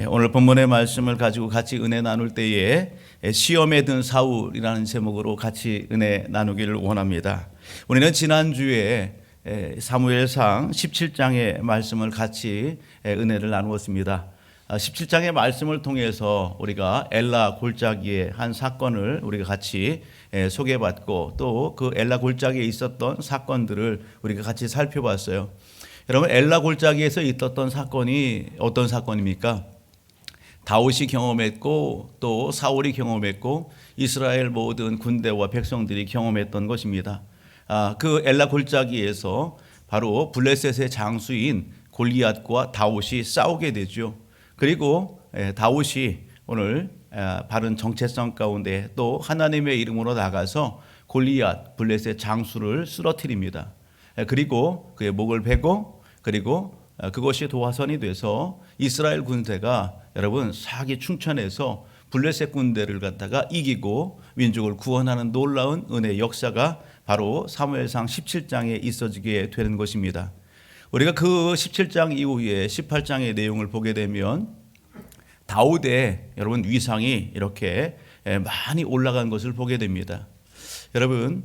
오늘 본문의 말씀을 가지고 같이 은혜 나눌 때에 시험에 든 사울이라는 제목으로 같이 은혜 나누기를 원합니다. 우리는 지난주에 사무엘상 17장의 말씀을 같이 은혜를 나누었습니다. 17장의 말씀을 통해서 우리가 엘라 골짜기의 한 사건을 우리가 같이 소개받고 또 그 엘라 골짜기에 있었던 사건들을 우리가 같이 살펴봤어요. 여러분, 엘라 골짜기에서 있었던 사건이 어떤 사건입니까? 다윗이 경험했고 또 사울이 경험했고 이스라엘 모든 군대와 백성들이 경험했던 것입니다. 그 엘라 골짜기에서 바로 블레셋의 장수인 골리앗과 다윗이 싸우게 되죠. 그리고 다윗이 오늘 바른 정체성 가운데 또 하나님의 이름으로 나가서 골리앗 블레셋 장수를 쓰러뜨립니다. 그리고 그의 목을 베고 그리고 그것이 도화선이 돼서 이스라엘 군대가 여러분 사기 충천해서 블레셋 군대를 갖다가 이기고 민족을 구원하는 놀라운 은혜의 역사가 바로 사무엘상 17장에 있어지게 되는 것입니다. 우리가 그 17장 이후에 18장의 내용을 보게 되면 다윗의 여러분 위상이 이렇게 많이 올라간 것을 보게 됩니다. 여러분,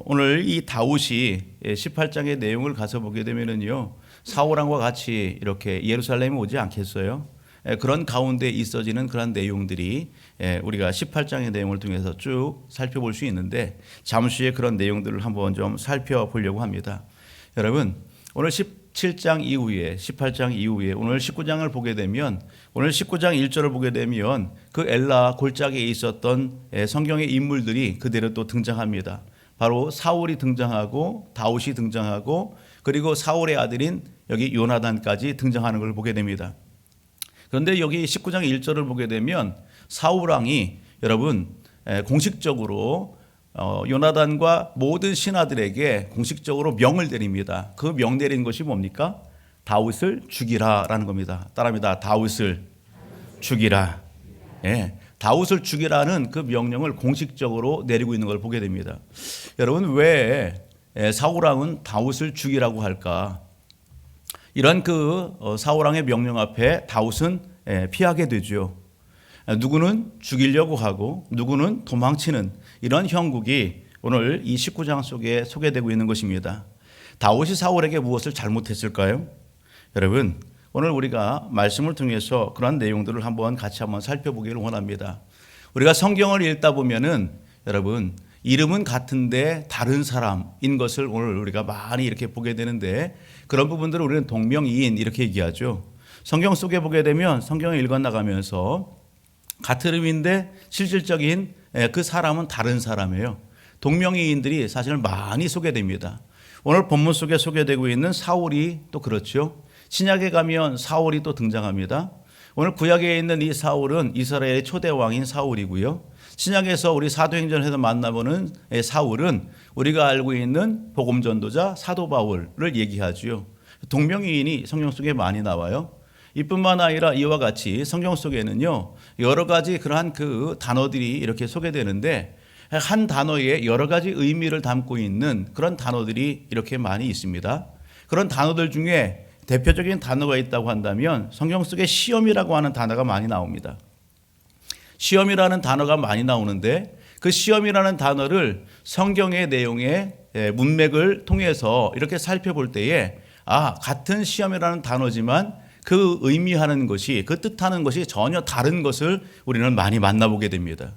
오늘 이 다윗이 18장의 내용을 가서 보게 되면은요, 사울왕과 같이 이렇게 예루살렘에 오지 않겠어요? 그런 가운데 있어지는 그런 내용들이 우리가 18장의 내용을 통해서 쭉 살펴볼 수 있는데 잠시 후에 그런 내용들을 한번 좀 살펴보려고 합니다. 여러분, 오늘 17장 이후에 18장 이후에 오늘 19장을 보게 되면 오늘 19장 1절을 보게 되면 그 엘라 골짜기에 있었던 성경의 인물들이 그대로 또 등장합니다. 바로 사울이 등장하고 다윗이 등장하고 그리고 사울의 아들인 여기 요나단까지 등장하는 걸 보게 됩니다. 그런데 여기 19장 1절을 보게 되면 사울왕이 여러분 공식적으로 요나단과 모든 신하들에게 공식적으로 명을 내립니다. 그 명 내린 것이 뭡니까? 다윗을 죽이라라는 겁니다. 따라합니다. 다윗을 죽이라. 다윗을 죽이라는 그 명령을 공식적으로 내리고 있는 걸 보게 됩니다. 여러분, 왜 사울왕은 다윗을 죽이라고 할까? 이런 그 사울왕의 명령 앞에 다윗은 피하게 되죠. 누구는 죽이려고 하고 누구는 도망치는 이런 형국이 오늘 이 19장 속에 소개되고 있는 것입니다. 다윗이 사울에게 무엇을 잘못했을까요? 여러분, 오늘 우리가 말씀을 통해서 그런 내용들을 같이 한번 살펴보기를 원합니다. 우리가 성경을 읽다 보면은 여러분 이름은 같은데 다른 사람인 것을 오늘 우리가 많이 이렇게 보게 되는데 그런 부분들을 우리는 동명이인 이렇게 얘기하죠. 성경 속에 보게 되면 성경을 읽어 나가면서 같은 이름인데 실질적인 그 사람은 다른 사람이에요. 동명이인들이 사실 많이 소개됩니다. 오늘 본문 속에 소개되고 있는 사울이 또 그렇죠. 신약에 가면 사울이 또 등장합니다. 오늘 구약에 있는 이 사울은 이스라엘의 초대 왕인 사울이고요. 신약에서 우리 사도행전에서 만나보는 사울은 우리가 알고 있는 복음 전도자 사도 바울을 얘기하죠. 동명이인이 성경 속에 많이 나와요. 이뿐만 아니라 이와 같이 성경 속에는요 여러 가지 그러한 그 단어들이 이렇게 소개되는데 한 단어에 여러 가지 의미를 담고 있는 그런 단어들이 이렇게 많이 있습니다. 그런 단어들 중에 대표적인 단어가 있다고 한다면 성경 속에 시험이라고 하는 단어가 많이 나옵니다. 시험이라는 단어가 많이 나오는데 그 시험이라는 단어를 성경의 내용의 문맥을 통해서 이렇게 살펴볼 때에 같은 시험이라는 단어지만 그 의미하는 것이 그 뜻하는 것이 전혀 다른 것을 우리는 많이 만나보게 됩니다.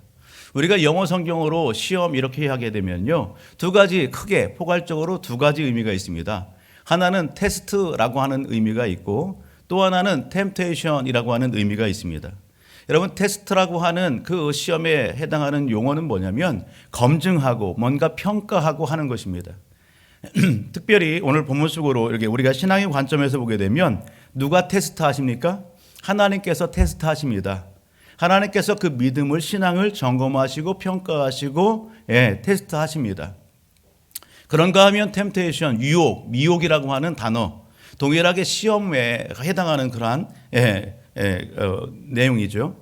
우리가 영어 성경으로 시험 이렇게 하게 되면요 두 가지 크게 포괄적으로 두 가지 의미가 있습니다. 하나는 테스트라고 하는 의미가 있고 또 하나는 템테이션이라고 하는 의미가 있습니다. 여러분, 테스트라고 하는 그 시험에 해당하는 용어는 뭐냐면 검증하고 뭔가 평가하고 하는 것입니다. 특별히 오늘 본문 속으로 이렇게 우리가 신앙의 관점에서 보게 되면 누가 테스트 하십니까? 하나님께서 테스트 하십니다. 하나님께서 그 믿음을 신앙을 점검하시고 평가하시고 테스트 하십니다. 그런가 하면 템테이션, 유혹, 미혹이라고 하는 단어 동일하게 시험에 해당하는 그러한 내용이죠.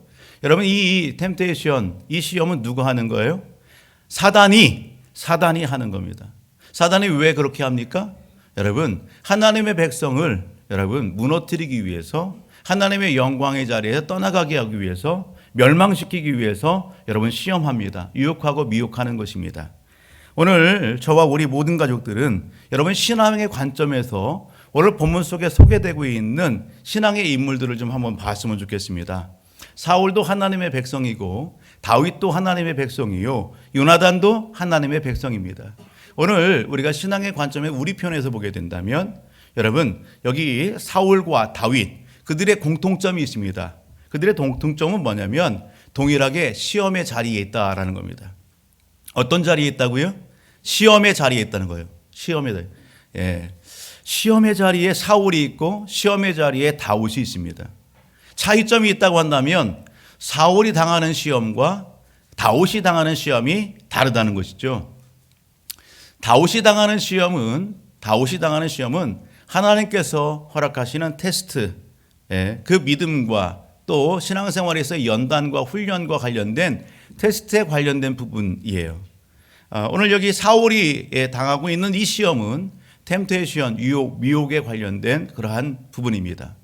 여러분, 이 템테이션, 이 시험은 누가 하는 거예요? 사단이 하는 겁니다. 사단이 왜 그렇게 합니까? 여러분, 하나님의 백성을 여러분 무너뜨리기 위해서 하나님의 영광의 자리에서 떠나가게 하기 위해서, 멸망시키기 위해서 여러분 시험합니다. 유혹하고 미혹하는 것입니다. 오늘 저와 우리 모든 가족들은 여러분 신앙의 관점에서 오늘 본문 속에 소개되고 있는 신앙의 인물들을 좀 한번 봤으면 좋겠습니다. 사울도 하나님의 백성이고 다윗도 하나님의 백성이요 요나단도 하나님의 백성입니다. 오늘 우리가 신앙의 관점에 우리 편에서 보게 된다면 여러분 여기 사울과 다윗 그들의 공통점이 있습니다. 그들의 공통점은 뭐냐면 동일하게 시험의 자리에 있다라는 겁니다. 어떤 자리에 있다고요? 시험의 자리에 있다는 거예요. 시험의 자리. 예. 시험의 자리에 사울이 있고 시험의 자리에 다윗이 있습니다. 차이점이 있다고 한다면 사울이 당하는 시험과 다윗이 당하는 시험이 다르다는 것이죠. 다윗이 당하는 시험은 하나님께서 허락하시는 테스트, 그 믿음과 또 신앙생활에서 연단과 훈련과 관련된 테스트에 관련된 부분이에요. 오늘 여기 사울이 당하고 있는 이 시험은 템테이션, 유혹, 미혹에 관련된 그러한 부분입니다.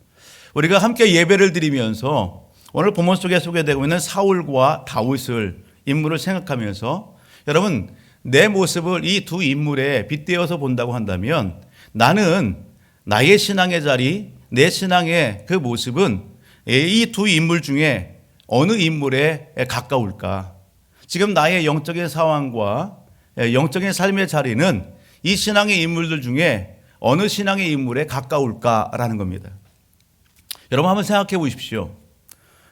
우리가 함께 예배를 드리면서 오늘 본문 속에 소개되고 있는 사울과 다윗을 인물을 생각하면서 여러분 내 모습을 이 두 인물에 빗대어서 본다고 한다면 나는 나의 신앙의 자리, 내 신앙의 그 모습은 이 두 인물 중에 어느 인물에 가까울까? 지금 나의 영적인 상황과 영적인 삶의 자리는 이 신앙의 인물들 중에 어느 신앙의 인물에 가까울까라는 겁니다. 여러분 한번 생각해 보십시오.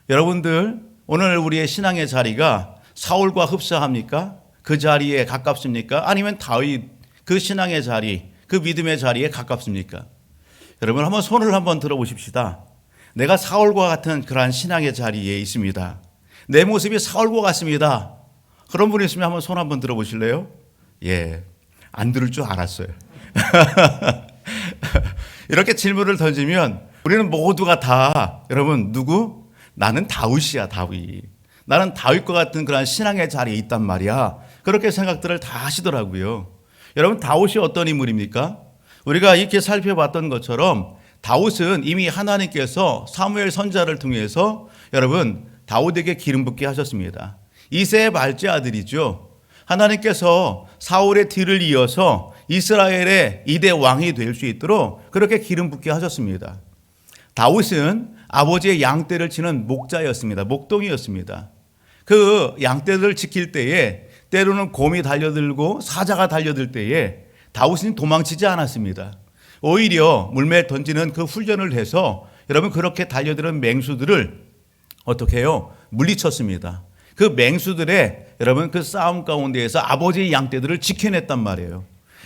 여러분들 오늘 우리의 신앙의 자리가 사울과 흡사합니까? 그 자리에 가깝습니까? 아니면 다윗 그 신앙의 자리, 그 믿음의 자리에 가깝습니까? 여러분 한번 손을 한번 들어보십시다. 내가 사울과 같은 그러한 신앙의 자리에 있습니다. 내 모습이 사울과 같습니다. 그런 분이 있으면 한번 손 한번 들어보실래요? 예, 안 들을 줄 알았어요. 이렇게 질문을 던지면 우리는 모두가 다 여러분 누구? 나는 다윗이야, 다윗. 나는 다윗과 같은 그런 신앙의 자리에 있단 말이야. 그렇게 생각들을 다 하시더라고요. 여러분 다윗이 어떤 인물입니까? 우리가 이렇게 살펴봤던 것처럼 다윗은 이미 하나님께서 사무엘 선지자를 통해서 여러분 다윗에게 기름 붓게 하셨습니다. 이새의 말째 아들이죠. 하나님께서 사울의 뒤를 이어서 이스라엘의 2대 왕이 될 수 있도록 그렇게 기름 붓게 하셨습니다. 다윗은 아버지의 양떼를 치는 목자였습니다. 목동이었습니다. 그 양떼들을 지킬 때에 때로는 곰이 달려들고 사자가 달려들 때에 다윗은 도망치지 않았습니다. 오히려 물매에 던지는 그 훈련을 해서 여러분 그렇게 달려드는 맹수들을 어떻게 해요? 물리쳤습니다. 그 맹수들의 여러분 그 싸움 가운데에서 아버지의 양떼들을 지켜냈단 말이에요.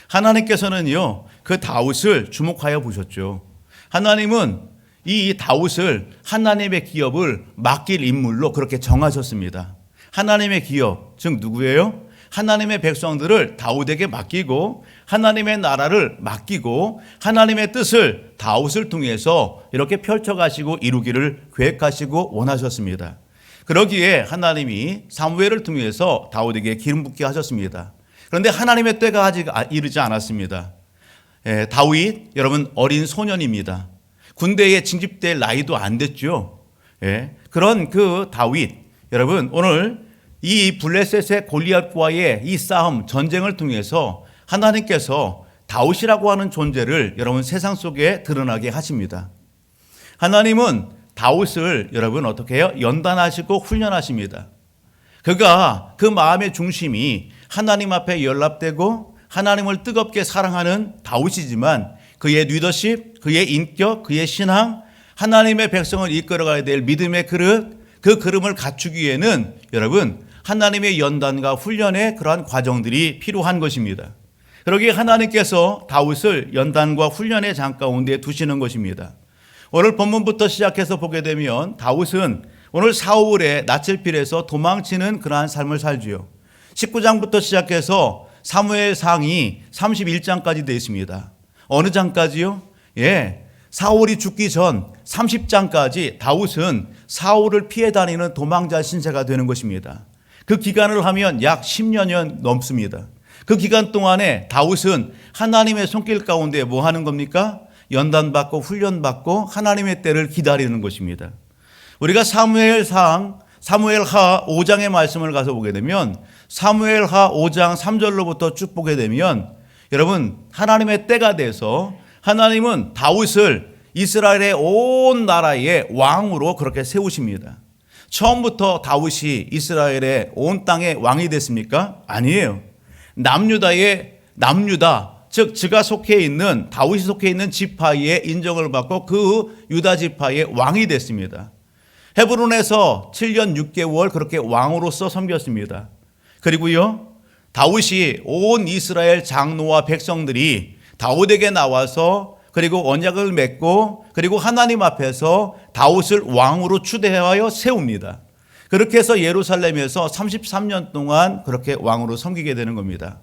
하나님께서는요 그 다윗을 주목하여 보셨죠. 하나님은 이 다윗을 하나님의 기업을 맡길 인물로 그렇게 정하셨습니다. 하나님의 기업, 즉 누구예요? 하나님의 백성들을 다윗에게 맡기고 하나님의 나라를 맡기고 하나님의 뜻을 다윗을 통해서 이렇게 펼쳐가시고 이루기를 계획하시고 원하셨습니다. 그러기에 하나님이 사무엘을 통해서 다윗에게 기름 붓게 하셨습니다. 그런데 하나님의 때가 아직 이르지 않았습니다. 다윗 여러분 어린 소년입니다. 군대에 징집될 나이도 안 됐죠. 그런 그 다윗 여러분 오늘 이 블레셋의 골리앗과의 이 싸움 전쟁을 통해서 하나님께서 다윗이라고 하는 존재를 여러분 세상 속에 드러나게 하십니다. 하나님은 다윗을 여러분 어떻게 해요? 연단하시고 훈련하십니다. 그가 그 마음의 중심이 하나님 앞에 연락되고 하나님을 뜨겁게 사랑하는 다윗이지만 그의 리더십, 그의 인격, 그의 신앙, 하나님의 백성을 이끌어가야 될 믿음의 그릇, 그 그름을 갖추기 위해는 여러분 하나님의 연단과 훈련의 그러한 과정들이 필요한 것입니다. 그러기에 하나님께서 다윗을 연단과 훈련의 장 가운데 두시는 것입니다. 오늘 본문부터 시작해서 보게 되면 다윗은 오늘 사울의 낯질필에서 도망치는 그러한 삶을 살지요. 19장부터 시작해서 사무엘상이 31장까지 되어 있습니다. 어느 장까지요? 사울이 죽기 전 30장까지 다윗은 사울을 피해 다니는 도망자 신세가 되는 것입니다. 그 기간을 하면 약 10년여 넘습니다. 그 기간 동안에 다윗은 하나님의 손길 가운데 뭐 하는 겁니까? 연단받고 훈련받고 하나님의 때를 기다리는 것입니다. 우리가 사무엘하 5장의 말씀을 가서 보게 되면 사무엘하 5장 3절로부터 쭉 보게 되면 여러분 하나님의 때가 돼서 하나님은 다윗을 이스라엘의 온 나라의 왕으로 그렇게 세우십니다. 처음부터 다윗이 이스라엘의 온 땅의 왕이 됐습니까? 아니에요. 남유다 즉 그가 속해 있는 다윗이 속해 있는 지파의 인정을 받고 그 유다 지파의 왕이 됐습니다. 헤브론에서 7년 6개월 그렇게 왕으로서 섬겼습니다. 그리고요 다윗이 온 이스라엘 장로와 백성들이 다윗에게 나와서 그리고 언약을 맺고 그리고 하나님 앞에서 다윗을 왕으로 추대하여 세웁니다. 그렇게 해서 예루살렘에서 33년 동안 그렇게 왕으로 섬기게 되는 겁니다.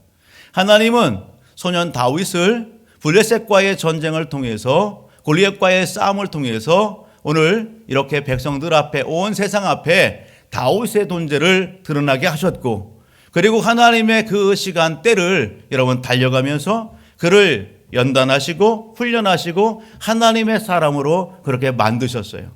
하나님은 소년 다윗을 블레셋과의 전쟁을 통해서 골리앗과의 싸움을 통해서 오늘 이렇게 백성들 앞에 온 세상 앞에 다윗의 존재를 드러나게 하셨고 그리고 하나님의 그 시간대를 여러분 달려가면서 그를 연단하시고 훈련하시고 하나님의 사람으로 그렇게 만드셨어요.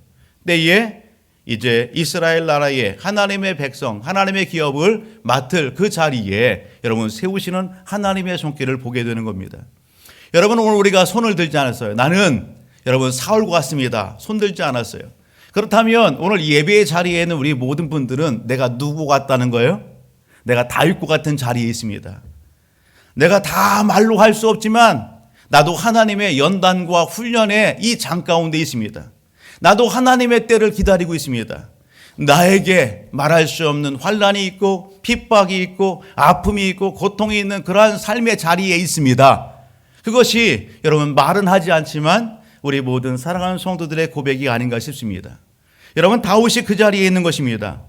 때에 이제 이스라엘 나라의 하나님의 백성, 하나님의 기업을 맡을 그 자리에 여러분 세우시는 하나님의 손길을 보게 되는 겁니다. 여러분 오늘 우리가 손을 들지 않았어요. 나는 여러분 사울과 같습니다. 손 들지 않았어요. 그렇다면 오늘 예배의 자리에 있는 우리 모든 분들은 내가 누구 같다는 거예요? 내가 다윗과 같은 자리에 있습니다. 내가 다 말로 할 수 없지만 나도 하나님의 연단과 훈련의 이 장 가운데 있습니다. 나도 하나님의 때를 기다리고 있습니다. 나에게 말할 수 없는 환난이 있고 핍박이 있고 아픔이 있고 고통이 있는 그러한 삶의 자리에 있습니다. 그것이 여러분 말은 하지 않지만 우리 모든 사랑하는 성도들의 고백이 아닌가 싶습니다. 여러분 다윗이 그 자리에 있는 것입니다.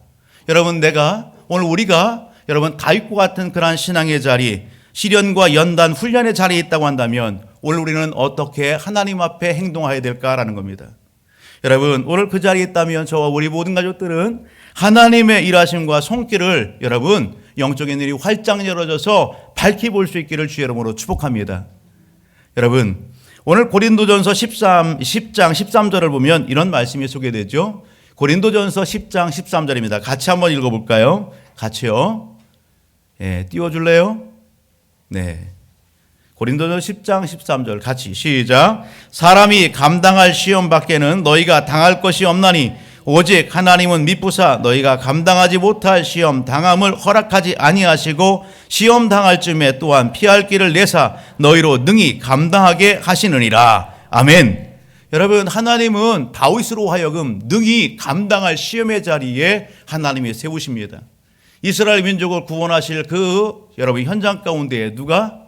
여러분 오늘 우리가 여러분 다윗과 같은 그러한 신앙의 자리, 시련과 연단, 훈련의 자리에 있다고 한다면 오늘 우리는 어떻게 하나님 앞에 행동해야 될까라는 겁니다. 여러분 오늘 그 자리에 있다면 저와 우리 모든 가족들은 하나님의 일하심과 손길을 여러분 영적인 일이 활짝 열어져서 밝히 볼 수 있기를 주의 이름으로 축복합니다. 여러분 오늘 고린도전서 10장 13절을 보면 이런 말씀이 소개되죠. 고린도전서 10장 13절입니다. 같이 한번 읽어볼까요? 같이요. 띄워줄래요? 네. 고린도전서 10장 13절 같이 시작. 사람이 감당할 시험 밖에는 너희가 당할 것이 없나니 오직 하나님은 미쁘사 너희가 감당하지 못할 시험 당함을 허락하지 아니하시고 시험 당할 쯤에 또한 피할 길을 내사 너희로 능히 감당하게 하시느니라. 아멘. 여러분 하나님은 다윗으로 하여금 능히 감당할 시험의 자리에 하나님이 세우십니다. 이스라엘 민족을 구원하실 그 여러분 현장 가운데 누가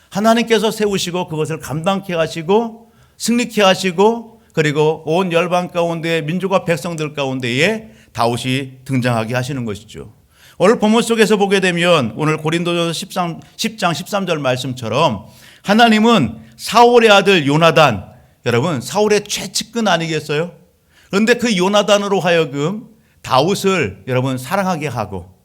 하나님께서 세우시고 그것을 감당케 하시고 승리케 하시고 그리고 온 열방 가운데 민족과 백성들 가운데에 다윗이 등장하게 하시는 것이죠. 오늘 본문 속에서 보게 되면 오늘 고린도전서 10장 13절 말씀처럼 하나님은 사울의 아들 요나단, 여러분 사울의 최측근 아니겠어요? 그런데 그 요나단으로 하여금 다윗을 여러분 사랑하게 하고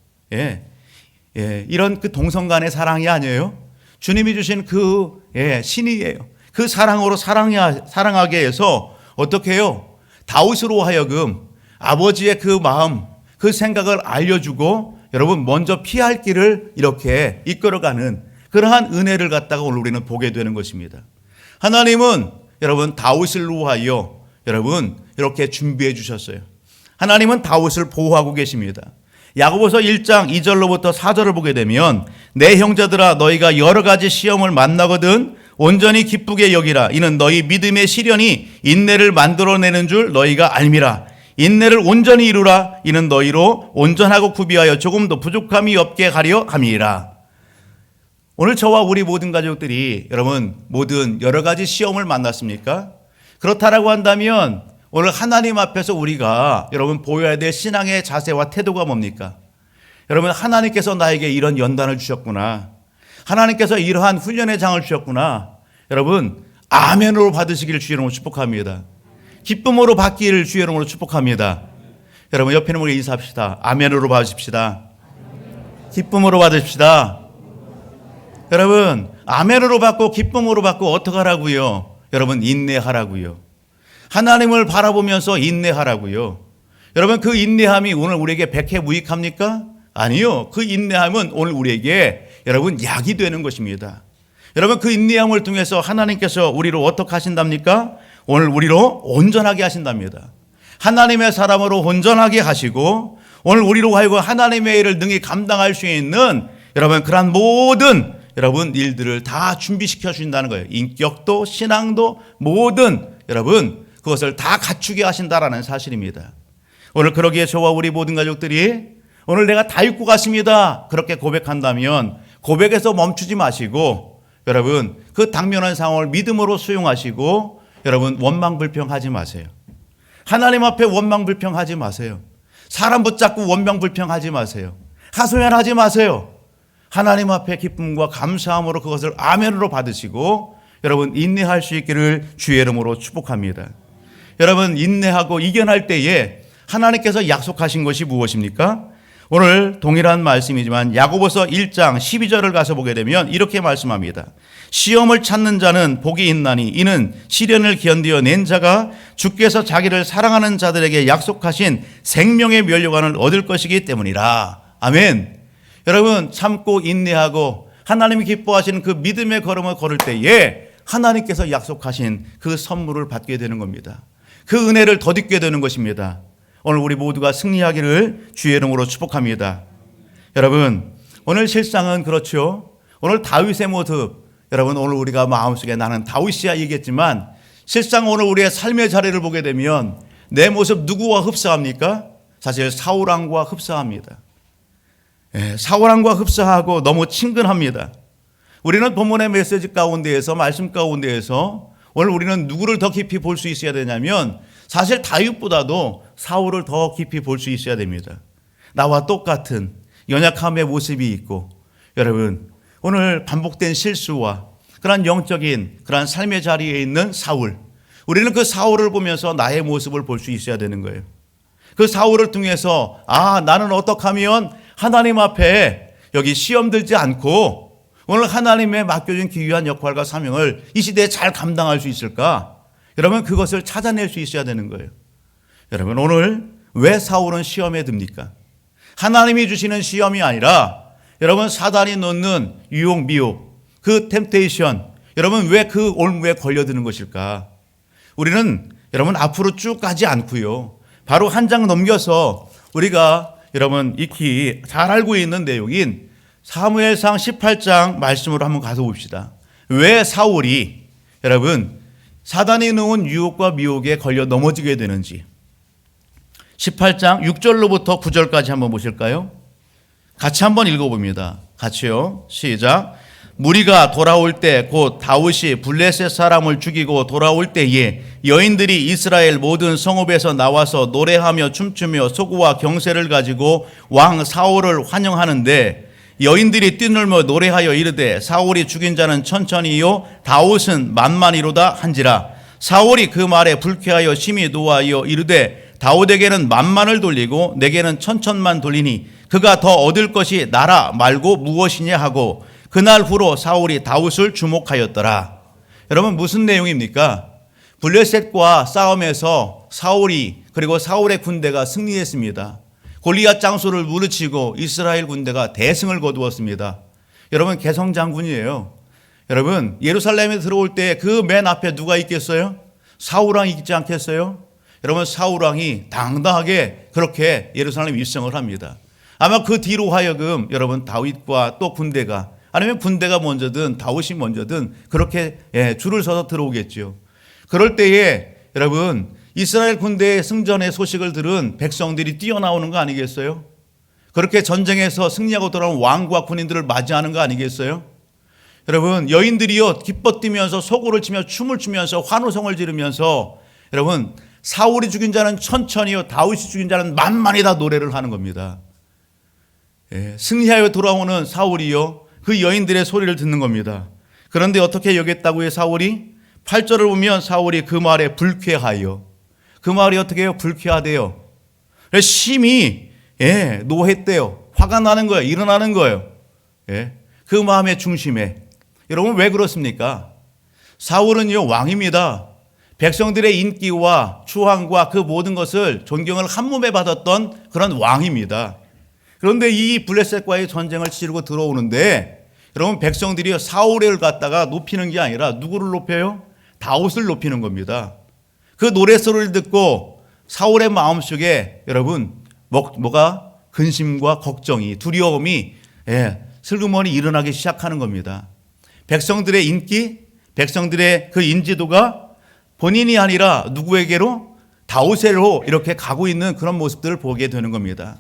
이런 그 동성 간의 사랑이 아니에요. 주님이 주신 그 신이에요. 그 사랑으로 사랑하게 해서 어떻게 해요? 다윗으로 하여금 아버지의 그 마음, 그 생각을 알려주고 여러분 먼저 피할 길을 이렇게 이끌어가는 그러한 은혜를 갖다가 오늘 우리는 보게 되는 것입니다. 하나님은 여러분 다윗을 위하여 여러분 이렇게 준비해 주셨어요. 하나님은 다윗을 보호하고 계십니다. 야고보서 1장 2절로부터 4절을 보게 되면 내 형제들아 너희가 여러 가지 시험을 만나거든 온전히 기쁘게 여기라. 이는 너희 믿음의 시련이 인내를 만들어내는 줄 너희가 알미라. 인내를 온전히 이루라. 이는 너희로 온전하고 구비하여 조금도 부족함이 없게 하려 함이라. 오늘 저와 우리 모든 가족들이 여러분 모든 여러 가지 시험을 만났습니까? 그렇다라고 한다면 오늘 하나님 앞에서 우리가 여러분 보여야 될 신앙의 자세와 태도가 뭡니까? 여러분 하나님께서 나에게 이런 연단을 주셨구나. 하나님께서 이러한 훈련의 장을 주셨구나. 여러분 아멘으로 받으시기를 주의 이름으로 축복합니다. 기쁨으로 받기를 주의 이름으로 축복합니다. 여러분 옆에 있는 분에게 인사합시다. 아멘으로 받으십시다. 기쁨으로 받으십시다. 여러분 아멘으로 받고 기쁨으로 받고 어떡하라고요? 여러분 인내하라고요. 하나님을 바라보면서 인내하라고요. 여러분 그 인내함이 오늘 우리에게 백해무익합니까? 아니요. 그 인내함은 오늘 우리에게 여러분 약이 되는 것입니다. 여러분 그 인내함을 통해서 하나님께서 우리를 어떻게 하신답니까? 오늘 우리로 온전하게 하신답니다. 하나님의 사람으로 온전하게 하시고 오늘 우리로 하여금 하나님의 일을 능히 감당할 수 있는 여러분 그러한 모든 여러분 일들을 다 준비시켜 주신다는 거예요. 인격도 신앙도 모든 여러분 그것을 다 갖추게 하신다라는 사실입니다. 오늘 그러기에 저와 우리 모든 가족들이 오늘 내가 다 잊고 갔습니다. 그렇게 고백한다면 고백에서 멈추지 마시고 여러분 그 당면한 상황을 믿음으로 수용하시고 여러분 원망불평하지 마세요. 하나님 앞에 원망불평하지 마세요. 사람 붙잡고 원망불평하지 마세요. 하소연하지 마세요. 하나님 앞에 기쁨과 감사함으로 그것을 아멘으로 받으시고 여러분 인내할 수 있기를 주의 이름으로 축복합니다. 여러분 인내하고 이겨낼 때에 하나님께서 약속하신 것이 무엇입니까? 오늘 동일한 말씀이지만 야고보서 1장 12절을 가서 보게 되면 이렇게 말씀합니다. 시험을 찾는 자는 복이 있나니 이는 시련을 견디어 낸 자가 주께서 자기를 사랑하는 자들에게 약속하신 생명의 면류관을 얻을 것이기 때문이라. 아멘. 여러분 참고 인내하고 하나님이 기뻐하시는 그 믿음의 걸음을 걸을 때에 하나님께서 약속하신 그 선물을 받게 되는 겁니다. 그 은혜를 덧입게 되는 것입니다. 오늘 우리 모두가 승리하기를 주의 이름으로 축복합니다. 여러분 오늘 실상은 그렇죠. 오늘 다윗의 모습 여러분 오늘 우리가 마음속에 나는 다윗이야 얘기했지만 실상 오늘 우리의 삶의 자리를 보게 되면 내 모습 누구와 흡사합니까? 사실 사울왕과 흡사합니다. 사울왕과 흡사하고 너무 친근합니다. 우리는 본문의 메시지 가운데에서 말씀 가운데에서 오늘 우리는 누구를 더 깊이 볼 수 있어야 되냐면 사실 다윗보다도 사울을 더 깊이 볼 수 있어야 됩니다. 나와 똑같은 연약함의 모습이 있고 여러분 오늘 반복된 실수와 그러한 영적인 그러한 삶의 자리에 있는 사울 우리는 그 사울을 보면서 나의 모습을 볼 수 있어야 되는 거예요. 그 사울을 통해서 나는 어떻게 하면 하나님 앞에 여기 시험 들지 않고 오늘 하나님의 맡겨준 귀한 역할과 사명을 이 시대에 잘 감당할 수 있을까? 여러분 그것을 찾아낼 수 있어야 되는 거예요. 여러분 오늘 왜 사울은 시험에 듭니까? 하나님이 주시는 시험이 아니라 여러분 사단이 놓는 유혹 미혹 그 템테이션 여러분 왜 그 올무에 걸려드는 것일까? 우리는 여러분 앞으로 쭉 가지 않고요. 바로 한 장 넘겨서 우리가 여러분 익히 잘 알고 있는 내용인 사무엘상 18장 말씀으로 한번 가서 봅시다. 왜 사울이 여러분 사단이 놓은 유혹과 미혹에 걸려 넘어지게 되는지 18장 6절로부터 9절까지 한번 보실까요? 같이 한번 읽어봅니다. 같이요. 시작. 무리가 돌아올 때 곧 다윗이 블레셋 사람을 죽이고 돌아올 때에 여인들이 이스라엘 모든 성읍에서 나와서 노래하며 춤추며 소구와 경세를 가지고 왕 사울을 환영하는데 여인들이 뛰놀며 노래하여 이르되 사울이 죽인 자는 천천히요 다윗은 만만이로다 한지라. 사울이 그 말에 불쾌하여 심히 노하여 이르되 다윗에게는 만만을 돌리고 내게는 천천만 돌리니 그가 더 얻을 것이 나라 말고 무엇이냐 하고 그날 후로 사울이 다윗을 주목하였더라. 여러분 무슨 내용입니까? 블레셋과 싸움에서 사울이 그리고 사울의 군대가 승리했습니다. 골리앗 장수를 무르치고 이스라엘 군대가 대승을 거두었습니다. 여러분 개성장군이에요. 여러분 예루살렘에 들어올 때 그 맨 앞에 누가 있겠어요? 사울왕이 있지 않겠어요? 여러분 사울왕이 당당하게 그렇게 예루살렘 입성을 합니다. 아마 그 뒤로 하여금 여러분 다윗과 또 군대가 아니면 군대가 먼저든 다윗이 먼저든 그렇게 줄을 서서 들어오겠죠. 그럴 때에 여러분 이스라엘 군대의 승전의 소식을 들은 백성들이 뛰어나오는 거 아니겠어요? 그렇게 전쟁에서 승리하고 돌아온 왕과 군인들을 맞이하는 거 아니겠어요? 여러분 여인들이요 기뻐 뛰면서 소고를 치며 춤을 추면서 환호성을 지르면서 여러분 사울이 죽인 자는 천천히요 다윗이 죽인 자는 만만이다 노래를 하는 겁니다. 승리하여 돌아오는 사울이요 그 여인들의 소리를 듣는 겁니다. 그런데 어떻게 여겼다고요 사울이? 8절을 보면 사울이 그 말에 불쾌하여 그 말이 어떻게 해요? 불쾌하대요. 심히 노했대요. 화가 나는 거예요. 일어나는 거예요. 그 마음의 중심에. 여러분 왜 그렇습니까? 사울은요, 왕입니다. 백성들의 인기와 추앙과 그 모든 것을 존경을 한몸에 받았던 그런 왕입니다. 그런데 이 블레셋과의 전쟁을 치르고 들어오는데 여러분, 백성들이 사울을 갖다가 높이는 게 아니라 누구를 높여요? 다윗을 높이는 겁니다. 그 노랫소리를 듣고 사울의 마음속에 여러분 뭐가 근심과 걱정이, 두려움이 슬그머니 일어나기 시작하는 겁니다. 백성들의 인기, 백성들의 그 인지도가 본인이 아니라 누구에게로? 다윗에로 이렇게 가고 있는 그런 모습들을 보게 되는 겁니다.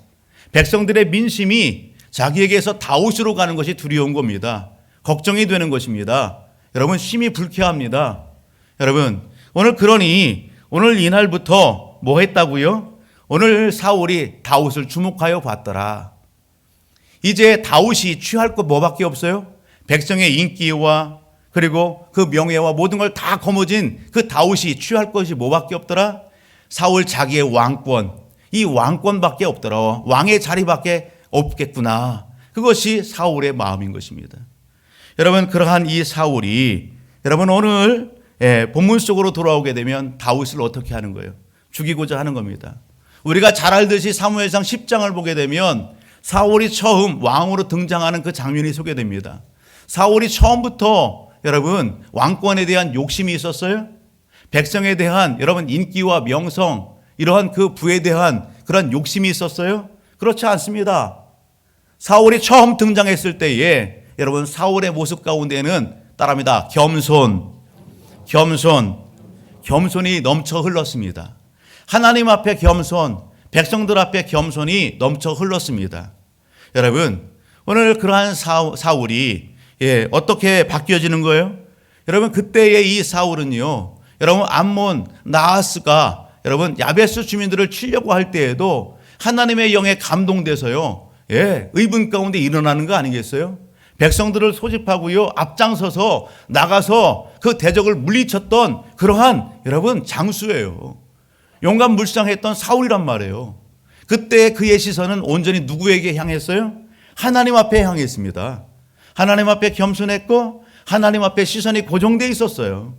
백성들의 민심이 자기에게서 다윗으로 가는 것이 두려운 겁니다. 걱정이 되는 것입니다. 여러분, 심히 불쾌합니다. 여러분, 그러니 오늘 이날부터 뭐 했다고요? 오늘 사울이 다윗을 주목하여 봤더라. 이제 다윗이 취할 것 뭐밖에 없어요? 백성의 인기와 그리고 그 명예와 모든 걸 다 거머쥔 그 다윗이 취할 것이 뭐밖에 없더라? 사울 자기의 왕권, 이 왕권밖에 없더라. 왕의 자리밖에 없겠구나. 그것이 사울의 마음인 것입니다. 여러분, 그러한 이 사울이 여러분 오늘 본문 속으로 돌아오게 되면 다윗을 어떻게 하는 거예요? 죽이고자 하는 겁니다. 우리가 잘 알듯이 사무엘상 10장을 보게 되면 사울이 처음 왕으로 등장하는 그 장면이 소개됩니다. 사울이 처음부터 여러분 왕권에 대한 욕심이 있었어요? 백성에 대한 여러분 인기와 명성, 이러한 그 부에 대한 그런 욕심이 있었어요? 그렇지 않습니다. 사울이 처음 등장했을 때에 여러분 사울의 모습 가운데는 따라합니다. 겸손이 넘쳐 흘렀습니다. 하나님 앞에 겸손, 백성들 앞에 겸손이 넘쳐 흘렀습니다. 여러분, 오늘 그러한 사울이 어떻게 바뀌어지는 거예요? 여러분, 그때의 이 사울은요, 여러분 암몬, 나하스가 여러분 야베스 주민들을 치려고 할 때에도 하나님의 영에 감동돼서요, 의분 가운데 일어나는 거 아니겠어요? 백성들을 소집하고요, 앞장서서 나가서 그 대적을 물리쳤던 그러한 여러분 장수예요. 용감불상했던 사울이란 말이에요. 그때 그의 시선은 온전히 누구에게 향했어요? 하나님 앞에 향했습니다. 하나님 앞에 겸손했고 하나님 앞에 시선이 고정되어 있었어요.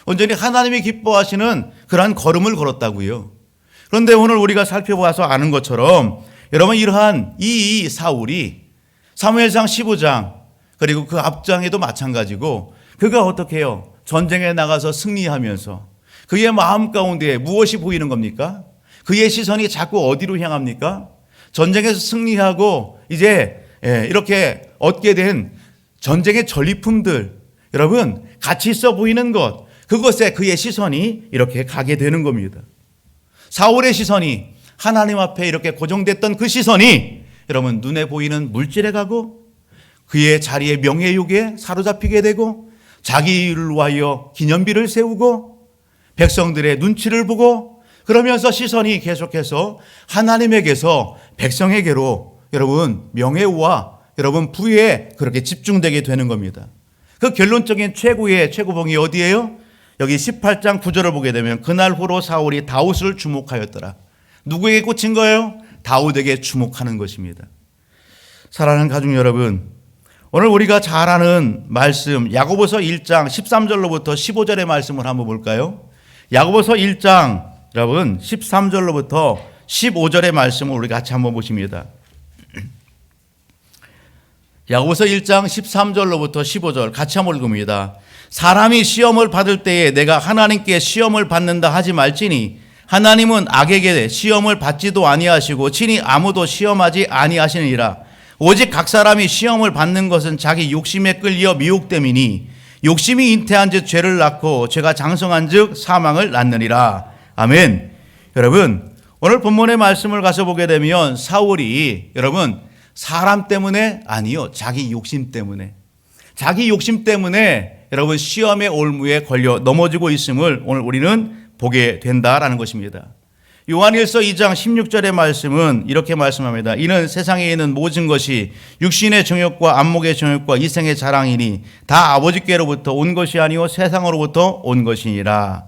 온전히 하나님이 기뻐하시는 그러한 걸음을 걸었다고요. 그런데 오늘 우리가 살펴봐서 아는 것처럼 여러분 이러한 이 사울이 사무엘상 15장 그리고 그 앞장에도 마찬가지고 그가 어떻게 해요? 전쟁에 나가서 승리하면서 그의 마음 가운데 무엇이 보이는 겁니까? 그의 시선이 자꾸 어디로 향합니까? 전쟁에서 승리하고 이제 이렇게 얻게 된 전쟁의 전리품들, 여러분 가치 있어 보이는 것, 그것에 그의 시선이 이렇게 가게 되는 겁니다. 사울의 시선이 하나님 앞에 이렇게 고정됐던 그 시선이 여러분 눈에 보이는 물질에 가고 그의 자리의 명예욕에 사로잡히게 되고 자기 일을 위하여 기념비를 세우고 백성들의 눈치를 보고 그러면서 시선이 계속해서 하나님에게서 백성에게로 여러분 명예와 여러분 부에 그렇게 집중되게 되는 겁니다. 그 결론적인 최고봉이 어디예요? 여기 18장 9절을 보게 되면 그날 후로 사울이 다윗을 주목하였더라. 누구에게 꽂힌 거예요? 다윗에게 주목하는 것입니다. 사랑하는 가족 여러분, 오늘 우리가 잘 아는 말씀 야고보서 1장 13절로부터 15절의 말씀을 한번 볼까요? 야고보서 1장 여러분 13절로부터 15절의 말씀을 우리 같이 한번 보십니다. 야고보서 1장 13절로부터 15절 같이 한번 읽습니다. 사람이 시험을 받을 때에 내가 하나님께 시험을 받는다 하지 말지니 하나님은 악에게 시험을 받지도 아니하시고 친히 아무도 시험하지 아니하시느니라. 오직 각 사람이 시험을 받는 것은 자기 욕심에 끌려 미혹됨이니 욕심이 잉태한 즉 죄를 낳고 죄가 장성한 즉 사망을 낳느니라. 아멘. 여러분 오늘 본문의 말씀을 가서 보게 되면 사울이 여러분 사람 때문에 아니요 자기 욕심 때문에 여러분 시험의 올무에 걸려 넘어지고 있음을 오늘 우리는 보게 된다라는 것입니다. 요한일서 2장 16절의 말씀은 이렇게 말씀합니다. 이는 세상에 있는 모든 것이 육신의 정욕과 안목의 정욕과 이생의 자랑이니 다 아버지께로부터 온 것이 아니요 세상으로부터 온 것이니라.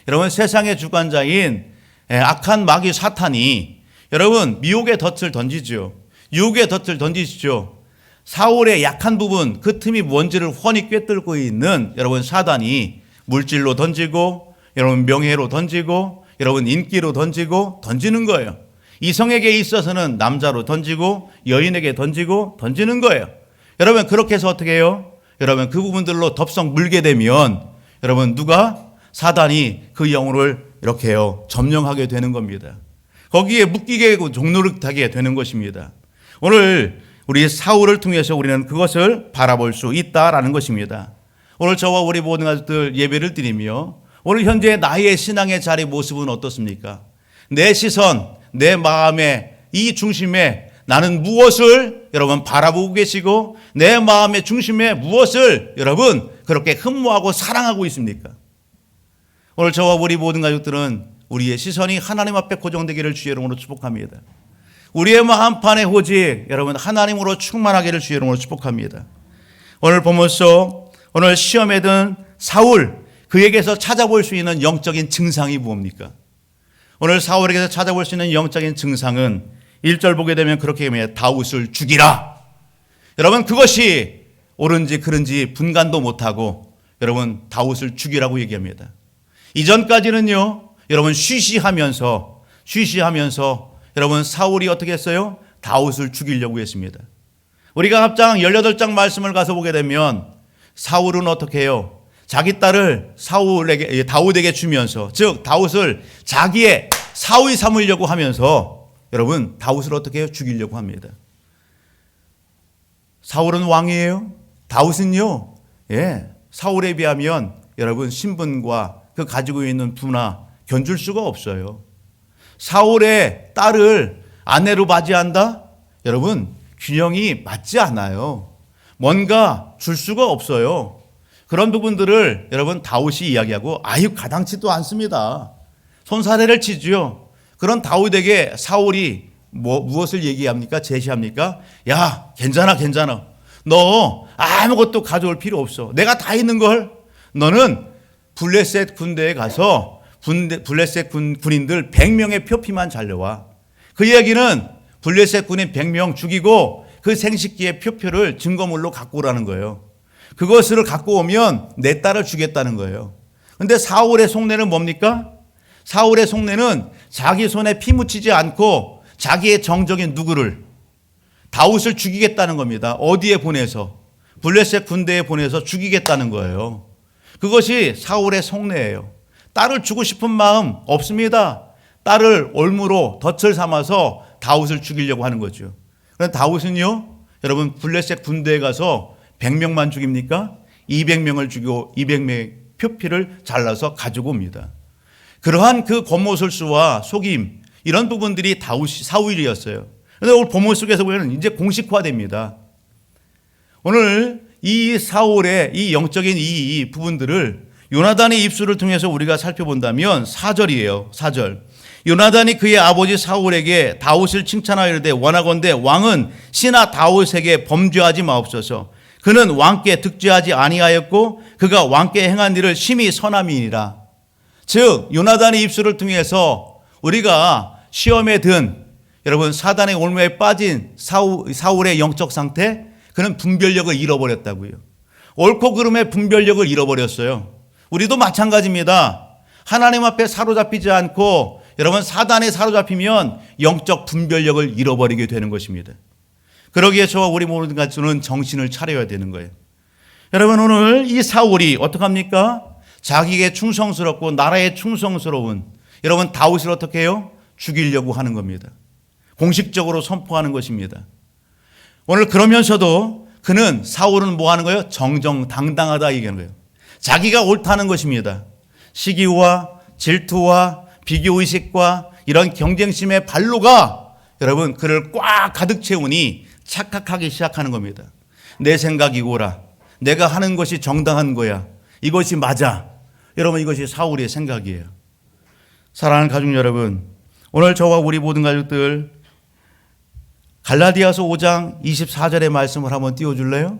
여러분 세상의 주관자인 악한 마귀 사탄이 여러분 미혹의 덫을 던지죠. 유혹의 덫을 던지시죠. 사울의 약한 부분, 그 틈이 뭔지를 훤히 꿰뚫고 있는 여러분 사단이 물질로 던지고, 여러분 명예로 던지고, 여러분 인기로 던지고 던지는 거예요. 이성에게 있어서는 남자로 던지고 여인에게 던지고 던지는 거예요. 여러분 그렇게 해서 어떻게 해요? 여러분 그 부분들로 덥석 물게 되면 여러분 누가? 사단이 그 영혼을 이렇게 해요. 점령하게 되는 겁니다. 거기에 묶이게 되고 종노릇하게 되는 것입니다. 오늘 우리 사울을 통해서 우리는 그것을 바라볼 수 있다라는 것입니다. 오늘 저와 우리 모든 가족들 예배를 드리며 오늘 현재 나의 신앙의 자리 모습은 어떻습니까? 내 시선, 내 마음의 이 중심에 나는 무엇을 여러분 바라보고 계시고 내 마음의 중심에 무엇을 여러분 그렇게 흠모하고 사랑하고 있습니까? 오늘 저와 우리 모든 가족들은 우리의 시선이 하나님 앞에 고정되기를 주의 이름으로 축복합니다. 우리의 마음판에 오직 여러분 하나님으로 충만하기를 주의 이름으로 축복합니다. 오늘 보면서 오늘 시험에 든 사울 그에게서 찾아볼 수 있는 영적인 증상이 무엇입니까? 오늘 사울에게서 찾아볼 수 있는 영적인 증상은 1절 보게 되면 그렇게 얘기합니다. 다윗을 죽이라. 여러분 그것이 옳은지 그른지 분간도 못하고 여러분 다윗을 죽이라고 얘기합니다. 이전까지는요 여러분 쉬쉬하면서 여러분 사울이 어떻게 했어요? 다윗을 죽이려고 했습니다. 우리가 앞장 18장 말씀을 가서 보게 되면 사울은 어떻게 해요? 자기 딸을 다윗에게 주면서 즉 다윗을 자기의 사위 삼으려고 하면서 여러분 다윗을 어떻게 해요? 죽이려고 합니다. 사울은 왕이에요. 다윗은요 사울에 비하면 여러분 신분과 그 가지고 있는 부나 견줄 수가 없어요. 사울의 딸을 아내로 맞이한다? 여러분 균형이 맞지 않아요. 뭔가 줄 수가 없어요. 그런 부분들을 여러분 다윗이 이야기하고 아유 가당치도 않습니다. 손사래를 치지요. 그런 다윗에게 사울이 무엇을 얘기합니까? 제시합니까? 야 괜찮아. 너 아무것도 가져올 필요 없어. 내가 다 있는 걸. 너는 블레셋 군대에 가서 블레셋 군인들 100명의 표피만 잘려와. 그 이야기는 블레셋 군인 100명 죽이고 그 생식기의 표표를 증거물로 갖고 오라는 거예요. 그것을 갖고 오면 내 딸을 주겠다는 거예요. 그런데 사울의 속내는 뭡니까? 사울의 속내는 자기 손에 피 묻히지 않고 자기의 정적인 누구를 다윗을 죽이겠다는 겁니다. 어디에 보내서? 블레셋 군대에 보내서 죽이겠다는 거예요. 그것이 사울의 속내예요. 딸을 주고 싶은 마음 없습니다. 딸을 올무로 덫을 삼아서 다윗을 죽이려고 하는 거죠. 그런데 다윗은요, 여러분 블레셋 군대에 가서 100명만 죽입니까? 200명을 죽이고 200명의 표피를 잘라서 가지고 옵니다. 그러한 그 권모술수와 속임 이런 부분들이 사울이었어요. 그런데 오늘 본문 속에서 보면 이제 공식화됩니다. 오늘 이 사울의 이 영적인 이 부분들을 요나단의 입술을 통해서 우리가 살펴본다면 4절이에요. 4절. 요나단이 그의 아버지 사울에게 다윗을 칭찬하여 이르되 원하건대 왕은 신하 다윗에게 범죄하지 마옵소서. 그는 왕께 득죄하지 아니하였고 그가 왕께 행한 일을 심히 선함이니라. 즉 요나단의 입술을 통해서 우리가 시험에 든 여러분 사단의 올무에 빠진 사울의 영적 상태, 그는 분별력을 잃어버렸다고요. 옳고 그름의 분별력을 잃어버렸어요. 우리도 마찬가지입니다. 하나님 앞에 사로잡히지 않고 여러분 사단에 사로잡히면 영적 분별력을 잃어버리게 되는 것입니다. 그러기에 저와 우리 모든 가족은 정신을 차려야 되는 거예요. 여러분 오늘 이 사울이 어떡합니까? 자기에게 충성스럽고 나라에 충성스러운 여러분 다윗을 어떻게 해요? 죽이려고 하는 겁니다. 공식적으로 선포하는 것입니다. 오늘 그러면서도 그는 사울은 뭐 하는 거예요? 정정당당하다 얘기하는 거예요. 자기가 옳다는 것입니다. 시기와 질투와 비교의식과 이런 경쟁심의 발로가 여러분 그를 꽉 가득 채우니 착각하기 시작하는 겁니다. 내 생각이고라. 내가 하는 것이 정당한 거야. 이것이 맞아. 여러분 이것이 사울의 생각이에요. 사랑하는 가족 여러분, 오늘 저와 우리 모든 가족들 갈라디아서 5장 24절의 말씀을 한번 띄워줄래요?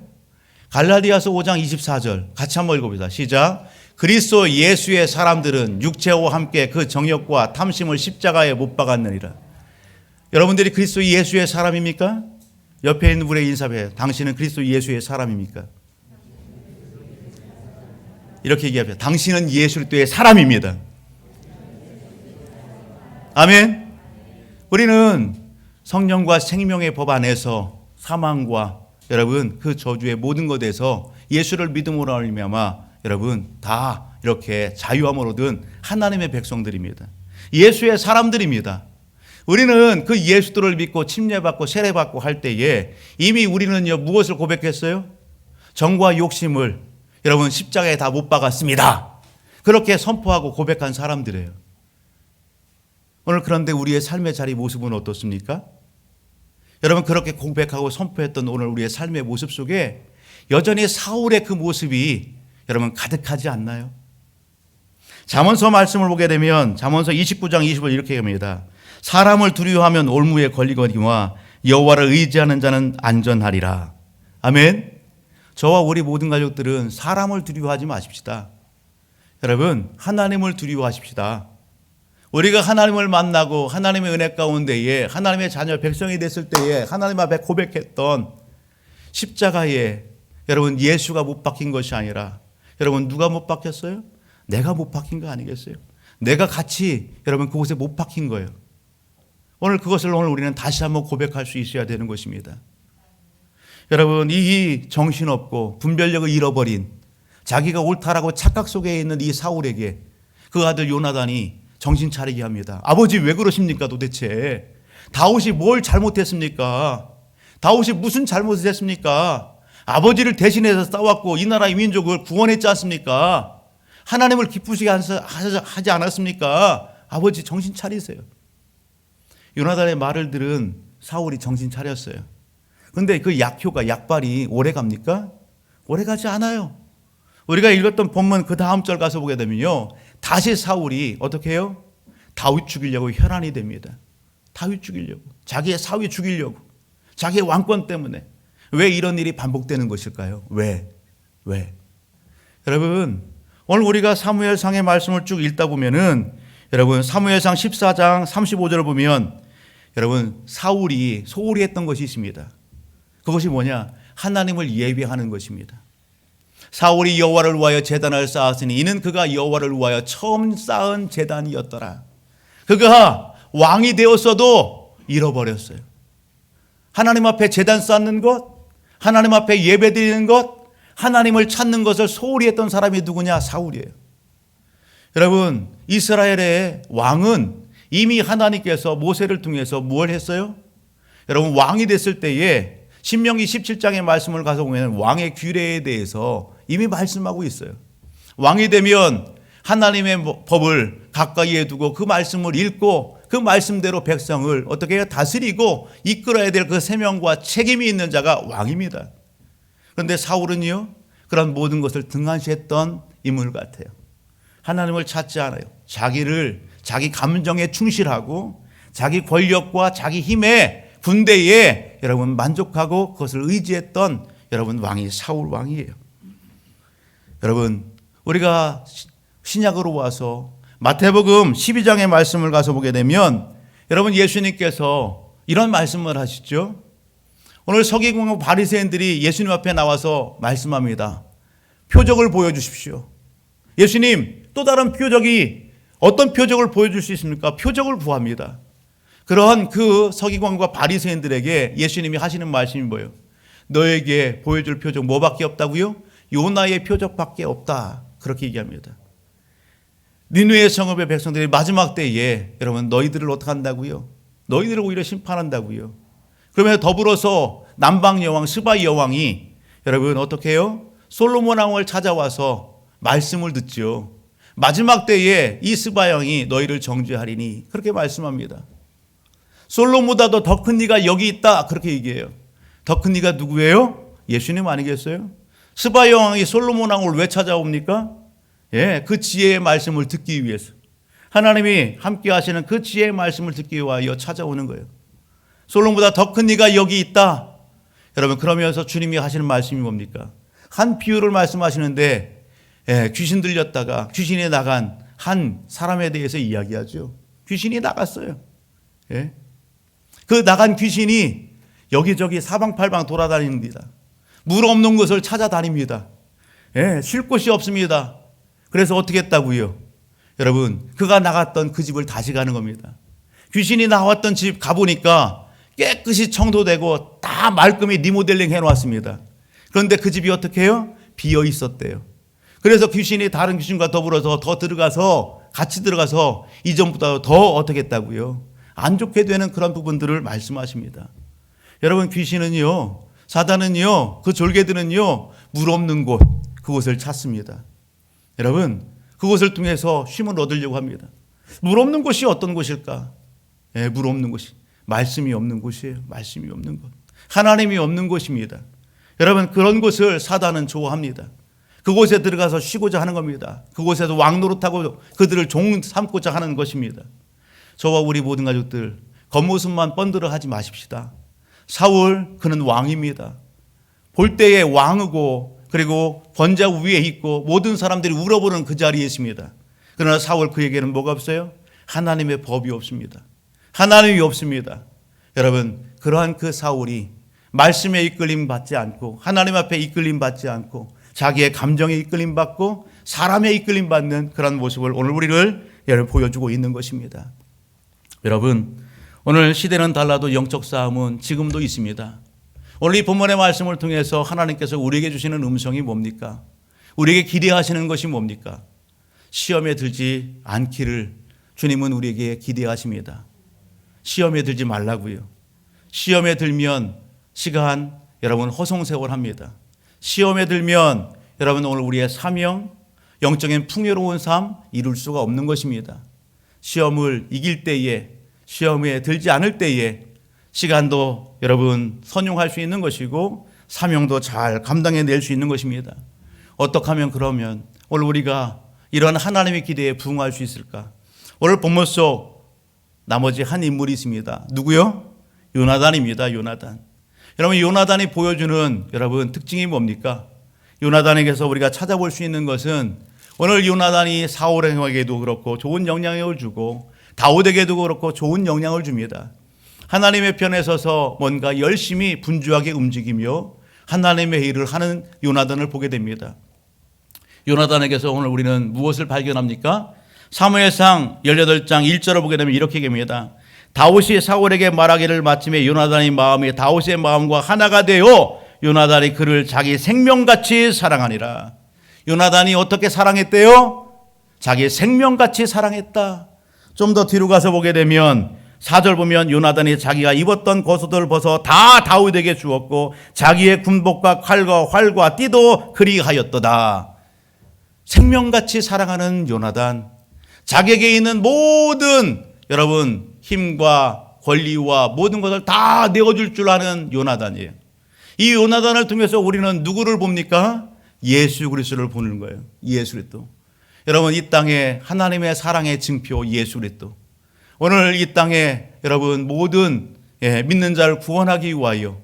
갈라디아서 5장 24절 같이 한번 읽어보자. 시작. 그리스도 예수의 사람들은 육체와 함께 그 정욕과 탐심을 십자가에 못 박았느니라. 여러분들이 그리스도 예수의 사람입니까? 옆에 있는 분에게 인사해요. 당신은 그리스도 예수의 사람입니까? 이렇게 얘기합니다. 당신은 예수 그리스도의 사람입니다. 아멘. 우리는 성령과 생명의 법 안에서 사망과 여러분 그 저주의 모든 것에서 예수를 믿음으로 말미암아 여러분 다 이렇게 자유함을 얻은 하나님의 백성들입니다. 예수의 사람들입니다. 우리는 그 예수들을 믿고 침례받고 세례받고 할 때에 이미 우리는요 무엇을 고백했어요? 정과 욕심을 여러분 십자가에 다 못 박았습니다. 그렇게 선포하고 고백한 사람들이에요. 오늘 그런데 우리의 삶의 자리 모습은 어떻습니까? 여러분 그렇게 고백하고 선포했던 오늘 우리의 삶의 모습 속에 여전히 사울의 그 모습이 여러분 가득하지 않나요? 잠언서 말씀을 보게 되면 잠언서 29장 20절 이렇게 합니다. 사람을 두려워하면 올무에 걸리거니와 여호와를 의지하는 자는 안전하리라. 아멘. 저와 우리 모든 가족들은 사람을 두려워하지 마십시다. 여러분 하나님을 두려워하십시다. 우리가 하나님을 만나고 하나님의 은혜 가운데에 하나님의 자녀 백성이 됐을 때에 하나님 앞에 고백했던 십자가에 여러분 예수가 못 박힌 것이 아니라 여러분 누가 못 박혔어요? 내가 못 박힌 거 아니겠어요? 내가 같이 여러분 그곳에 못 박힌 거예요. 오늘 그것을 오늘 우리는 다시 한번 고백할 수 있어야 되는 것입니다. 여러분 이 정신없고 분별력을 잃어버린 자기가 옳다라고 착각 속에 있는 이 사울에게 그 아들 요나단이 정신 차리게 합니다. 아버지 왜 그러십니까 도대체? 다윗이 뭘 잘못했습니까? 다윗이 무슨 잘못을 했습니까? 아버지를 대신해서 싸웠고 이 나라의 민족을 구원했지 않습니까? 하나님을 기쁘시게 하지 않았습니까? 아버지 정신 차리세요. 요나단의 말을 들은 사울이 정신 차렸어요. 그런데 그 약발이 오래 갑니까? 오래 가지 않아요. 우리가 읽었던 본문 그 다음 절 가서 보게 되면요. 다시 사울이 어떻게 해요? 다윗 죽이려고 혈안이 됩니다. 다윗 죽이려고. 자기의 사위 죽이려고. 자기의 왕권 때문에. 왜 이런 일이 반복되는 것일까요? 왜? 여러분 오늘 우리가 사무엘상의 말씀을 쭉 읽다 보면은 여러분 사무엘상 14장 35절을 보면 여러분 사울이 소홀히 했던 것이 있습니다. 그것이 뭐냐? 하나님을 예배하는 것입니다. 사울이 여호와를 위하여 제단을 쌓았으니 이는 그가 여호와를 위하여 처음 쌓은 제단이었더라. 그가 왕이 되었어도 잃어버렸어요. 하나님 앞에 제단 쌓는 것, 하나님 앞에 예배드리는 것, 하나님을 찾는 것을 소홀히 했던 사람이 누구냐? 사울이에요. 여러분 이스라엘의 왕은 이미 하나님께서 모세를 통해서 뭘 했어요? 여러분 왕이 됐을 때에 신명기 17장의 말씀을 가서 보면 왕의 규례에 대해서 이미 말씀하고 있어요. 왕이 되면 하나님의 법을 가까이에 두고 그 말씀을 읽고 그 말씀대로 백성을 어떻게 해요? 다스리고 이끌어야 될 그 사명과 책임이 있는 자가 왕입니다. 그런데 사울은요 그런 모든 것을 등한시했던 인물 같아요. 하나님을 찾지 않아요. 자기 감정에 충실하고 자기 권력과 자기 힘에 군대에 여러분 만족하고 그것을 의지했던 여러분 왕이 사울 왕이에요. 여러분 우리가 신약으로 와서 마태복음 12장의 말씀을 가서 보게 되면 여러분 예수님께서 이런 말씀을 하시죠. 오늘 서기관과 바리새인들이 예수님 앞에 나와서 말씀합니다. 표적을 보여주십시오. 예수님 또 다른 표적이 어떤 표적을 보여줄 수 있습니까? 표적을 구합니다. 그러한 그 서기관과 바리새인들에게 예수님이 하시는 말씀이 뭐예요? 너에게 보여줄 표적 뭐밖에 없다고요? 요나의 표적밖에 없다. 그렇게 얘기합니다. 니느웨 성읍의 백성들이 마지막 때에 여러분 너희들을 어떻게 한다고요? 너희들을 오히려 심판한다고요. 그러면 더불어서 남방 여왕 스바 여왕이 여러분 어떻게 해요? 솔로몬 왕을 찾아와서 말씀을 듣죠. 마지막 때에 이 스바 왕이 너희를 정죄하리니 그렇게 말씀합니다. 솔로몬보다도 더 큰 이가 여기 있다 그렇게 얘기해요. 더 큰 이가 누구예요? 예수님 아니겠어요? 스바 여왕이 솔로몬 왕을 왜 찾아옵니까? 그 지혜의 말씀을 듣기 위해서. 하나님이 함께 하시는 그 지혜의 말씀을 듣기 위하여 찾아오는 거예요. 솔로몬보다 더 큰 이가 여기 있다. 여러분 그러면서 주님이 하시는 말씀이 뭡니까? 한 비유를 말씀하시는데 귀신 들렸다가 귀신이 나간 한 사람에 대해서 이야기하죠. 귀신이 나갔어요. 그 나간 귀신이 여기저기 사방팔방 돌아다닙니다. 물 없는 곳을 찾아다닙니다. 쉴 곳이 없습니다. 그래서 어떻게 했다고요? 여러분, 그가 나갔던 그 집을 다시 가는 겁니다. 귀신이 나왔던 집 가보니까 깨끗이 청소되고 다 말끔히 리모델링 해놓았습니다. 그런데 그 집이 어떻게 해요? 비어 있었대요. 그래서 귀신이 다른 귀신과 더불어서 같이 들어가서 이전보다 더 어떻게 했다고요? 안 좋게 되는 그런 부분들을 말씀하십니다. 여러분, 귀신은요, 사단은요, 그 졸개들은요, 물 없는 곳, 그곳을 찾습니다. 여러분, 그곳을 통해서 쉼을 얻으려고 합니다. 물 없는 곳이 어떤 곳일까? 물 없는 곳이 말씀이 없는 곳이에요. 말씀이 없는 곳, 하나님이 없는 곳입니다. 여러분, 그런 곳을 사단은 좋아합니다. 그곳에 들어가서 쉬고자 하는 겁니다. 그곳에서 왕노릇하고 그들을 종 삼고자 하는 것입니다. 저와 우리 모든 가족들, 겉모습만 번들어 하지 마십시다. 사울, 그는 왕입니다. 볼 때에 왕이고, 그리고 번자 위에 있고 모든 사람들이 울어보는 그 자리에 있습니다. 그러나 사울, 그에게는 뭐가 없어요? 하나님의 법이 없습니다. 하나님이 없습니다. 여러분, 그러한 그 사울이 말씀에 이끌림 받지 않고, 하나님 앞에 이끌림 받지 않고, 자기의 감정에 이끌림 받고 사람에 이끌림 받는 그런 모습을 오늘 우리를 보여주고 있는 것입니다. 여러분, 오늘 시대는 달라도 영적 싸움은 지금도 있습니다. 오늘 이 본문의 말씀을 통해서 하나님께서 우리에게 주시는 음성이 뭡니까? 우리에게 기대하시는 것이 뭡니까? 시험에 들지 않기를 주님은 우리에게 기대하십니다. 시험에 들지 말라고요. 시험에 들면 시간, 여러분, 허송세월합니다. 시험에 들면 여러분, 오늘 우리의 사명, 영적인 풍요로운 삶 이룰 수가 없는 것입니다. 시험을 이길 때에, 시험에 들지 않을 때에 시간도 여러분 선용할 수 있는 것이고 사명도 잘 감당해낼 수 있는 것입니다. 어떻게 하면 그러면 오늘 우리가 이런 하나님의 기대에 부응할 수 있을까? 오늘 본문 속 나머지 한 인물이 있습니다. 누구요? 요나단입니다. 요나단. 여러분, 요나단이 보여주는 여러분 특징이 뭡니까? 요나단에게서 우리가 찾아볼 수 있는 것은 오늘 요나단이 사울에게도 그렇고 좋은 영향을 주고 다윗에게도 그렇고 좋은 영향을 줍니다. 하나님의 편에 서서 뭔가 열심히 분주하게 움직이며 하나님의 일을 하는 요나단을 보게 됩니다. 요나단에게서 오늘 우리는 무엇을 발견합니까? 사무엘상 18장 1절을 보게 되면 이렇게 얘기합니다. 다윗이 사울에게 말하기를 마침에 요나단의 마음이 다윗의 마음과 하나가 되어 요나단이 그를 자기 생명같이 사랑하니라. 요나단이 어떻게 사랑했대요? 자기 생명같이 사랑했다. 좀 더 뒤로 가서 보게 되면 4절 보면 요나단이 자기가 입었던 겉옷을 벗어 다 다윗에게 주었고 자기의 군복과 칼과 활과 띠도 그리하였도다. 생명같이 사랑하는 요나단, 자기에게 있는 모든 여러분 힘과 권리와 모든 것을 다 내어줄 줄 아는 요나단이에요. 이 요나단을 통해서 우리는 누구를 봅니까? 예수 그리스도를 보는 거예요. 예수 그리스도. 여러분, 이 땅에 하나님의 사랑의 증표 예수 그리스도. 오늘 이 땅에 여러분 모든 믿는 자를 구원하기 위하여,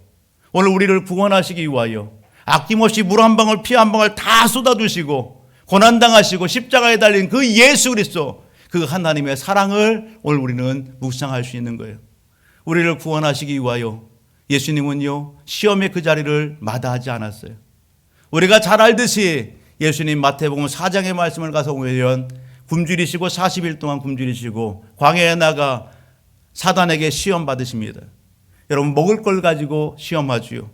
오늘 우리를 구원하시기 위하여 아낌없이 물 한 방울 피 한 방울 다 쏟아주시고 고난당하시고 십자가에 달린 그 예수 그리스도, 그 하나님의 사랑을 오늘 우리는 묵상할 수 있는 거예요. 우리를 구원하시기 위하여 예수님은요 시험의 그 자리를 마다하지 않았어요. 우리가 잘 알듯이 예수님 마태복음 4장의 말씀을 가서 보면 굶주리시고 40일 동안 굶주리시고 광야에 나가 사단에게 시험 받으십니다. 여러분, 먹을 걸 가지고 시험하지요.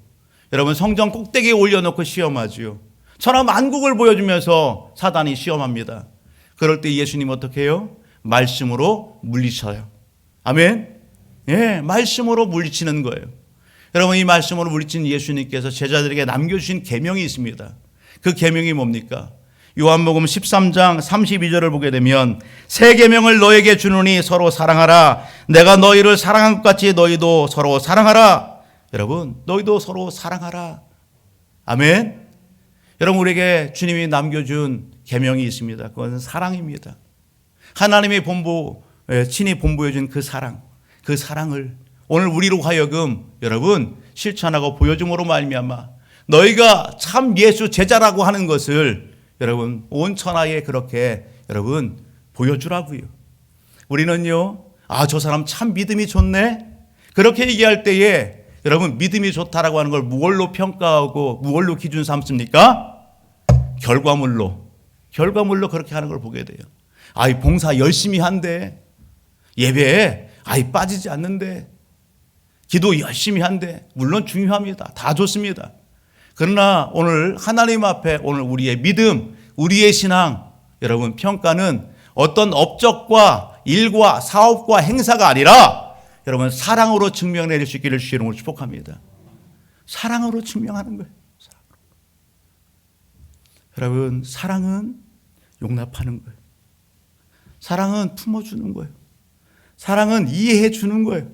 여러분, 성전 꼭대기에 올려놓고 시험하지요. 천하만국을 보여주면서 사단이 시험합니다. 그럴 때 예수님 어떻게 해요? 말씀으로 물리쳐요. 아멘. 말씀으로 물리치는 거예요. 여러분, 이 말씀으로 물리친 예수님께서 제자들에게 남겨주신 계명이 있습니다. 그 계명이 뭡니까? 요한복음 13장 32절을 보게 되면 새 계명을 너에게 주노니 서로 사랑하라. 내가 너희를 사랑한 것 같이 너희도 서로 사랑하라. 여러분, 너희도 서로 사랑하라. 아멘. 여러분, 우리에게 주님이 남겨준 계명이 있습니다. 그것은 사랑입니다. 하나님의 친히 본보여 준 그 사랑, 그 사랑을 오늘 우리로 하여금 여러분 실천하고 보여줌으로 말미암아 너희가 참 예수 제자라고 하는 것을 여러분 온 천하에 그렇게 여러분 보여주라고요. 우리는요, 저 사람 참 믿음이 좋네, 그렇게 얘기할 때에 여러분 믿음이 좋다라고 하는 걸 무엇로 평가하고 무엇로 기준 삼습니까? 결과물로 그렇게 하는 걸 보게 돼요. 아이 봉사 열심히 한대, 예배에 아이 빠지지 않는데, 기도 열심히 한대. 물론 중요합니다. 다 좋습니다. 그러나 오늘 하나님 앞에 오늘 우리의 믿음, 우리의 신앙, 여러분 평가는 어떤 업적과 일과 사업과 행사가 아니라 여러분 사랑으로 증명해낼 수 있기를 주의 이름으로 축복합니다. 사랑으로 증명하는 거예요. 여러분 사랑은 용납하는 거예요. 사랑은 품어주는 거예요. 사랑은 이해해 주는 거예요.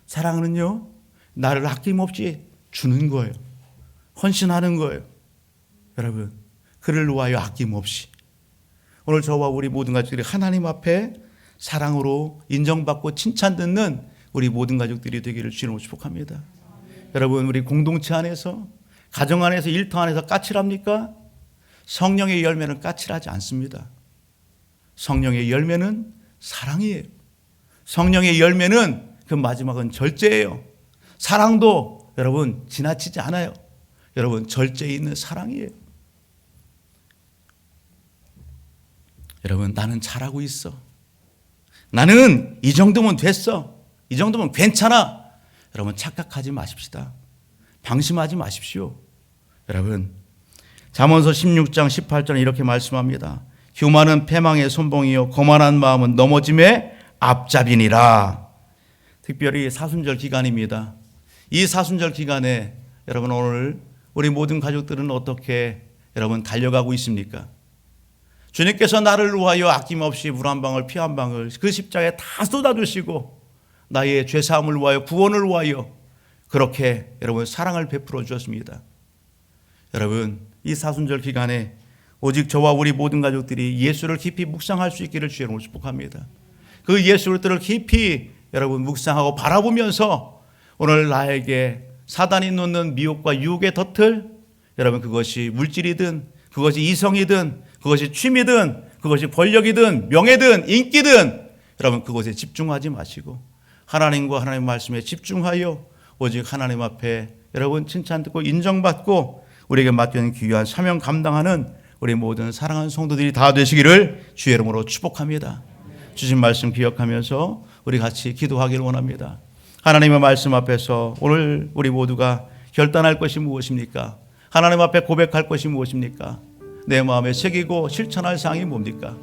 사랑은요 나를 아낌없이 주는 거예요. 헌신하는 거예요. 여러분 그를 위하여 아낌없이 오늘 저와 우리 모든 가족들이 하나님 앞에 사랑으로 인정받고 칭찬 듣는 우리 모든 가족들이 되기를 주님으로 축복합니다. 여러분 우리 공동체 안에서 가정 안에서 일터 안에서 까칠합니까? 성령의 열매는 까칠하지 않습니다. 성령의 열매는 사랑이에요. 성령의 열매는 그 마지막은 절제예요. 사랑도 여러분 지나치지 않아요. 여러분 절제 있는 사랑이에요. 여러분 나는 잘하고 있어. 나는 이 정도면 됐어. 이 정도면 괜찮아. 여러분 착각하지 마십시다. 방심하지 마십시오. 여러분 잠언서 16장 18절에 이렇게 말씀합니다. 교만은 패망의 선봉이요 거만한 마음은 넘어짐의 앞잡이니라. 특별히 사순절 기간입니다. 이 사순절 기간에 여러분 오늘 우리 모든 가족들은 어떻게 여러분 달려가고 있습니까? 주님께서 나를 위하여 아낌없이 물 한 방울 피 한 방울 그 십자가에 다 쏟아주시고 나의 죄사함을 위하여 구원을 위하여 그렇게 여러분 사랑을 베풀어 주셨습니다. 여러분 이 사순절 기간에 오직 저와 우리 모든 가족들이 예수를 깊이 묵상할 수 있기를 주의 이름으로 축복합니다. 그 예수를 깊이 여러분 묵상하고 바라보면서 오늘 나에게 사단이 놓는 미혹과 유혹의 덫을 여러분 그것이 물질이든 그것이 이성이든 그것이 취미든 그것이 권력이든 명예든 인기든 여러분 그것에 집중하지 마시고 하나님과 하나님의 말씀에 집중하여 오직 하나님 앞에 여러분 칭찬 듣고 인정받고 우리에게 맡겨진 귀한 사명 감당하는 우리 모든 사랑하는 성도들이 다 되시기를 주의 이름으로 축복합니다. 주신 말씀 기억하면서 우리 같이 기도하기를 원합니다. 하나님의 말씀 앞에서 오늘 우리 모두가 결단할 것이 무엇입니까? 하나님 앞에 고백할 것이 무엇입니까? 내 마음에 새기고 실천할 사항이 뭡니까?